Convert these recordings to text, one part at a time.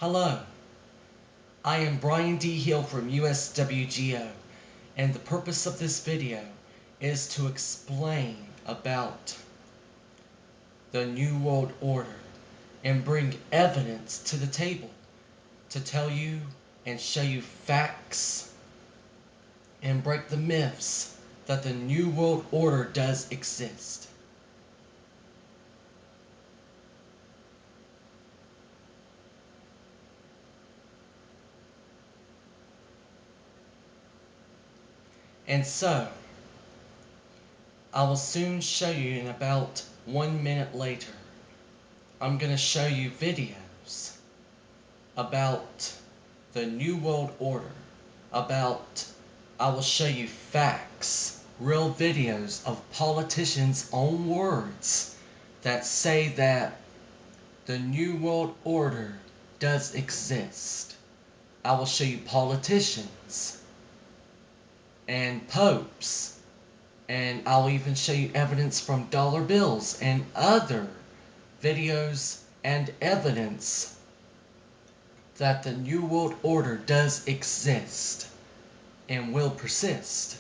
Hello, I am Brian D. Hill from USWGO, and the purpose of this video is to explain about the New World Order and bring evidence to the table to tell you and show you facts and break the myths that the New World Order does exist. And so, I will soon show you in about 1 minute later. I'm going to show you videos about the New World Order, I will show you facts, real videos of politicians' own words that say that the New World Order does exist. I will show you politicians and popes, and I'll even show you evidence from dollar bills and other videos and evidence that the New World Order does exist and will persist.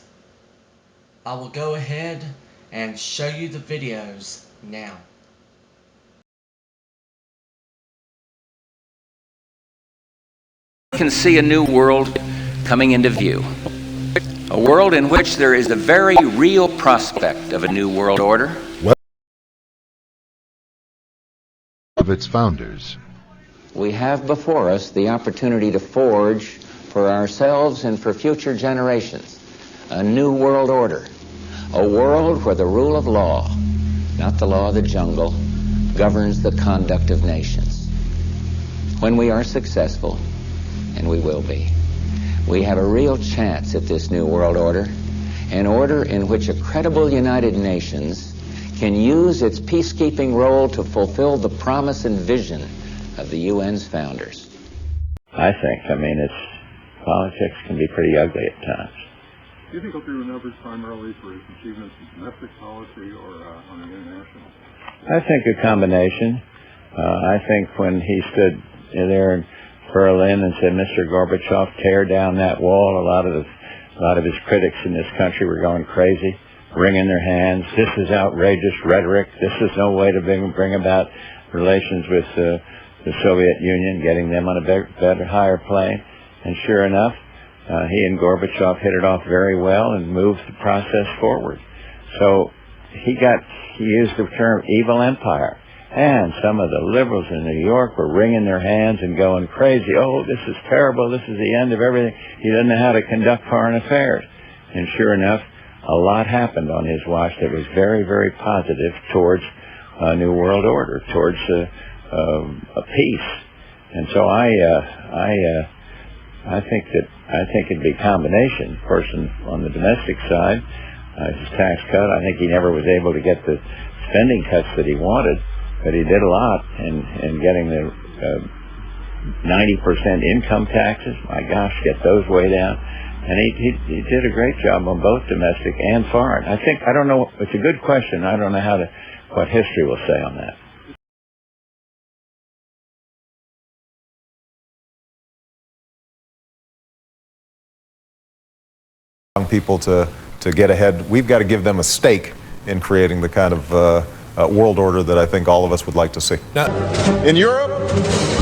I will go ahead and show you the videos now. You can see a new world coming into view. A world in which there is a very real prospect of a new world order. Of its founders. We have before us the opportunity to forge for ourselves and for future generations a new world order. A world where the rule of law, not the law of the jungle, governs the conduct of nations. When we are successful, and we will be, we have a real chance at this new world order, an order in which a credible United Nations can use its peacekeeping role to fulfill the promise and vision of the UN's founders. Politics can be pretty ugly at times. Do you think he'll be remembered primarily for his achievements in domestic policy or on the international? I think a combination. I think when he stood there in Berlin and said, "Mr. Gorbachev, tear down that wall," a lot of his critics in this country were going crazy, wringing their hands. This is outrageous rhetoric. This is no way to bring about relations with the Soviet Union, getting them on a better, higher plane. And sure enough, he and Gorbachev hit it off very well and moved the process forward. So he used the term evil empire. And some of the liberals in New York were wringing their hands and going crazy. "Oh, this is terrible. This is the end of everything. He doesn't know how to conduct foreign affairs." And sure enough, a lot happened on his watch that was very, very positive towards a new world order, towards a peace. And so I think it'd be a combination. Person on the domestic side, his tax cut. I think he never was able to get the spending cuts that he wanted, but he did a lot in getting the 90% income taxes. My gosh, get those way down. And he did a great job on both domestic and foreign. I don't know. It's a good question. I don't know what history will say on that. Young people to get ahead, we've got to give them a stake in creating the kind of world order that I think all of us would like to see. In Europe,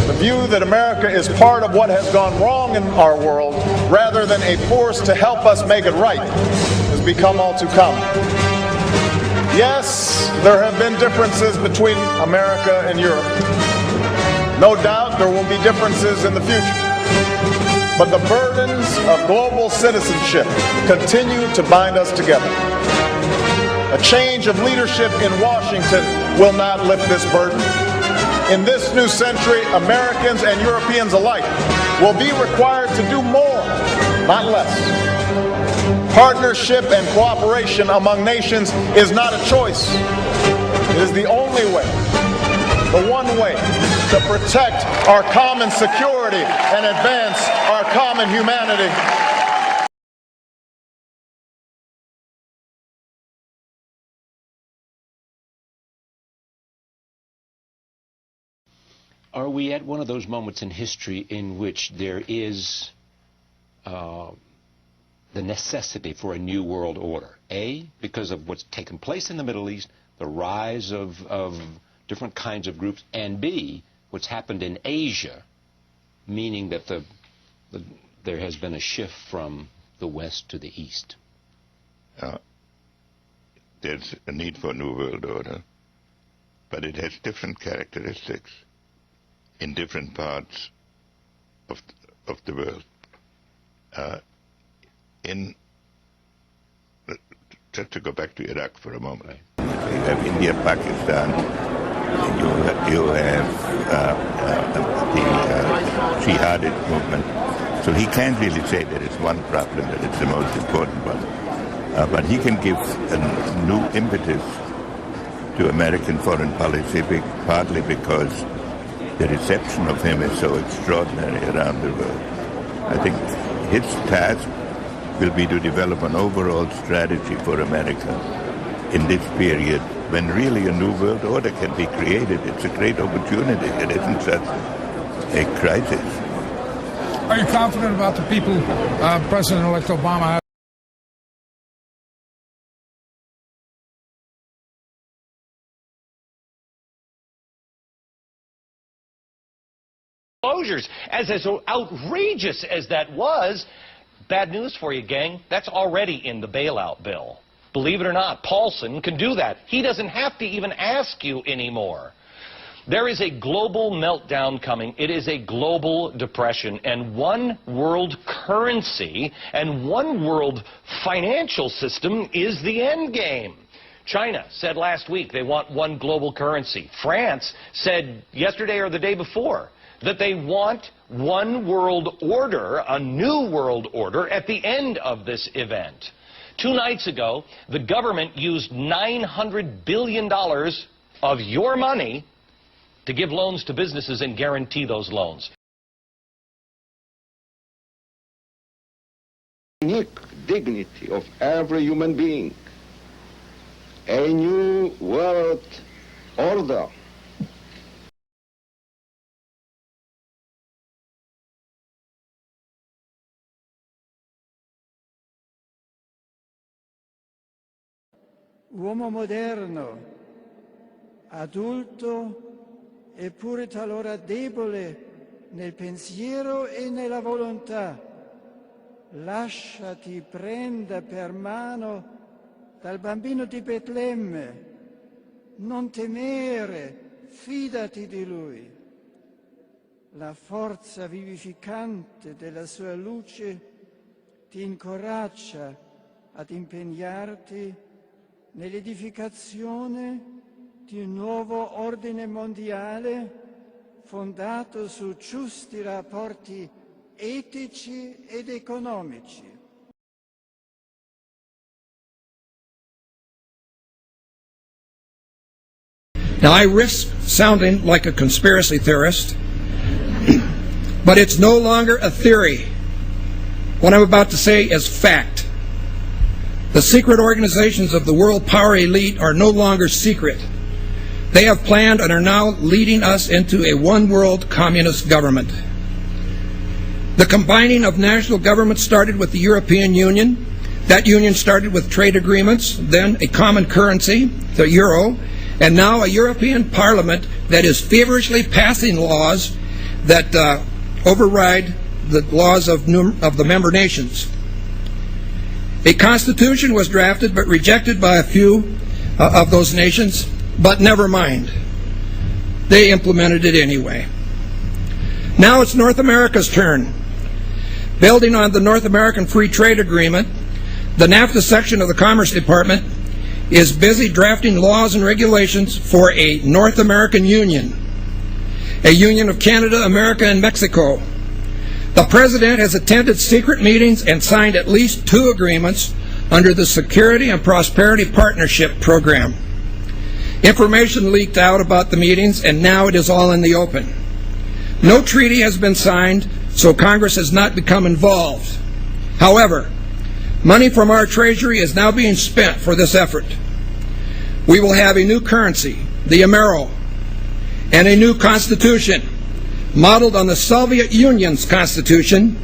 the view that America is part of what has gone wrong in our world, rather than a force to help us make it right, has become all too common. Yes, there have been differences between America and Europe. No doubt there will be differences in the future. But the burdens of global citizenship continue to bind us together. A change of leadership in Washington will not lift this burden. In this new century, Americans and Europeans alike will be required to do more, not less. Partnership and cooperation among nations is not a choice. It is the only way, the one way, to protect our common security and advance our common humanity. Are we at one of those moments in history in which there is the necessity for a new world order? A, because of what's taken place in the Middle East, the rise of different kinds of groups, and B, what's happened in Asia, meaning that there has been a shift from the West to the East. There's a need for a new world order, but it has different characteristics in different parts of the world. Just to go back to Iraq for a moment. Right. You have India, Pakistan, you have the jihadist movement. So he can't really say there is one problem that it's the most important one. But he can give a new impetus to American foreign policy, partly because the reception of him is so extraordinary around the world. I think his task will be to develop an overall strategy for America in this period when really a new world order can be created. It's a great opportunity. It isn't such a crisis. Are you confident about the people President-elect Obama has? As outrageous as that was, bad news for you, gang. That's already in the bailout bill. Believe it or not, Paulson can do that. He doesn't have to even ask you anymore. There is a global meltdown coming. It is a global depression, and one world currency and one world financial system is the end game. China said last week they want one global currency. France said yesterday or the day before that they want one world order, a new world order, at the end of this event. 2 nights ago, the government used $900 billion of your money to give loans to businesses and guarantee those loans. Unique dignity of every human being. A new world order. Uomo moderno, adulto, eppure talora debole nel pensiero e nella volontà. Lasciati prenda per mano dal bambino di Betlemme. Non temere, fidati di lui. La forza vivificante della sua luce ti incoraggia ad impegnarti nell'edificazione di un nuovo ordine mondiale fondato su giusti rapporti etici ed economici. Now, I risk sounding like a conspiracy theorist, but it's no longer a theory. What I'm about to say is fact. The secret organizations of the world power elite are no longer secret. They have planned and are now leading us into a one-world communist government. The combining of national governments started with the European Union. That union started with trade agreements, then a common currency, the euro, and now a European Parliament that is feverishly passing laws that override the laws of the member nations. A constitution was drafted but rejected by a few of those nations, but never mind. They implemented it anyway. Now it's North America's turn. Building on the North American Free Trade Agreement, the NAFTA section of the Commerce Department is busy drafting laws and regulations for a North American Union, a union of Canada, America, and Mexico. The President has attended secret meetings and signed at least 2 agreements under the Security and Prosperity Partnership Program. Information leaked out about the meetings, and now it is all in the open. No treaty has been signed, so Congress has not become involved. However, money from our Treasury is now being spent for this effort. We will have a new currency, the Amero, and a new Constitution, modeled on the Soviet Union's constitution,